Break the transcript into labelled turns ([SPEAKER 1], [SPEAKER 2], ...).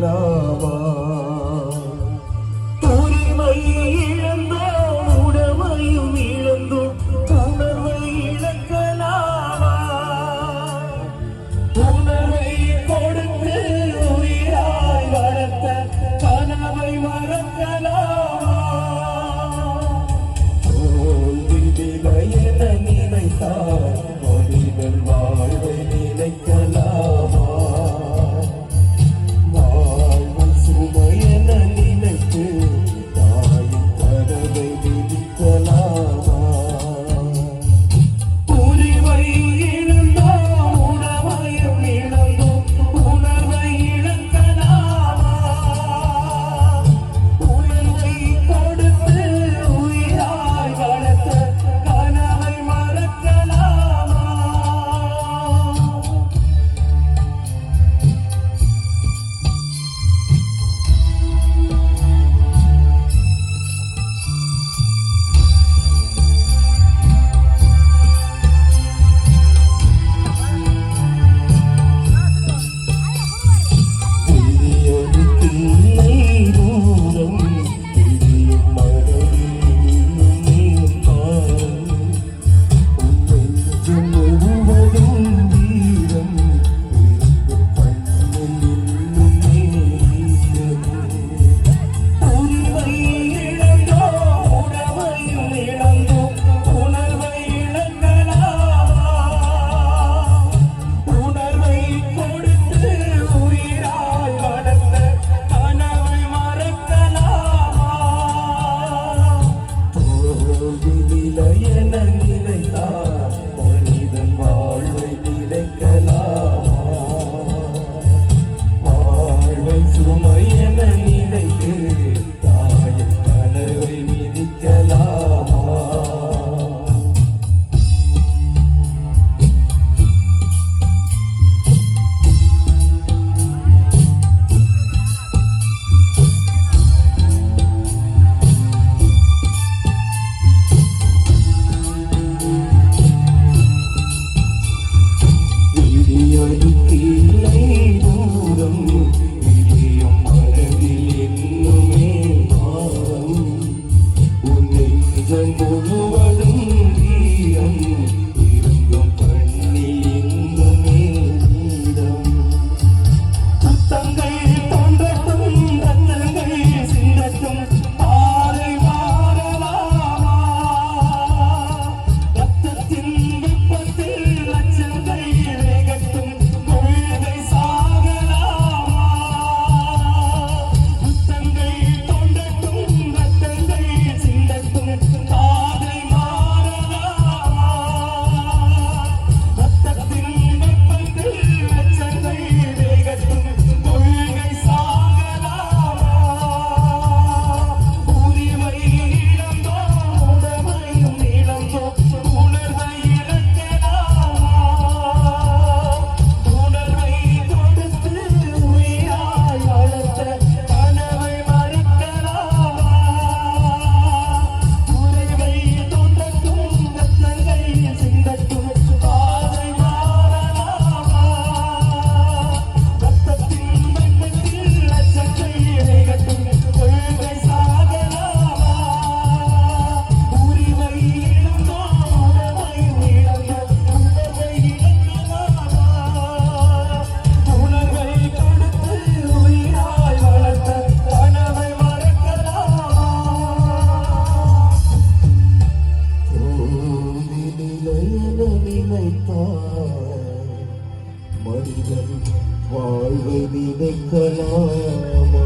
[SPEAKER 1] நினைக்கலாமா? உரிமை இழந்தோம், உடமையும் இழந்தோம், உணர்வை இழக்கலாமா? உணர்வை கொடுத்து உயிராய் வளர்த்த கனவை மறக்கலாமா? தோல்வி என நினைத்தார் மனிதன் வாழ்வை நினைக்கலாமா? வாழ்வை சுமையென நினைத்து தாயின் கனவை விதிக்கலாமா? உரிமை இழந்தோம், உணவையும் இழந்தோம், உணர்வை இழக்கலாமா? உணர்வை கொடுத்து உயிராய் வளர்த்த கனவை மறக்கலாமா? விழியொலிக்கில்லை தூரம், விழியும் மனதில் நீந்தான். உன் நெஞ்சம் முழுவதும் வீரம், இருக்கும் கண்ணில் இன்னும் நீரம். உரிமை இழந்தோம், உணவையும் இழந்தோம், உணர்வை இழக்கலாமா? உணர்வை கொடுத்து உயிராய் வளர்த்த கனவை மறக்கலாமா? தோல்வியில்லை என நினைத்தார் மனிதன் வாழ்வை நினைக்கலாமா? வாழ்வை சுமை என நினைத்து தாயின் கனவை மிதிக்கலாமா? விழியொலிக்கில்லை தூரம், விழியும் மனதில் இன்னுமே பாரம். உன் நெஞ்சம் முழுவதும் வீரம், இருக்கும் கண்ணில் இன்னுமே நீரம். ரத்தங்கள் தோன்றட்டும், ரத்தங்கள் சிந்தட்டும், பாதை மாறலாமா? ரத்தத்தின் வெப்பத்தில் லட்சங்கள் வேகட்டும், கொள்கை சாகலாமா? ரத்தங்கள் தோன்றட்டும், ரத்தங்கள் சிந்தட்டும், பாதை மாறலாமா? ரத்தத்தின் வெப்பத்தில் லட்சங்கள் வேகட்டும், கொள்கை சாகலாமா? உரிமை இழந்தோம், உடமையும் இழந்தோம், உணர்வை இழக்கலாமா? உணர்வை கொடுத்து உயிராய் வளர்த்த கனவை மறக்கலாமா? உரிமை தோன்றட்டும், ரத்தங்கள் சிந்தட்டும், பாதை மாறலாமா? ரத்தத்தின் வெப்பத்தில் லட்சங்கள் வேகட்டும், கொள்கை சாகலாமா? உரிமை இழந்தோம், உடமையும் இழந்தோம், உணர்வை இழக்கலாமா? உணர்வை கொடுத்து உயிராய் வளர்த்த கனவை மறக்கலாமா? தோல்வியில்லை என நினைத்தார் மனிதன் வாழ்வை நினைக்கலாமா?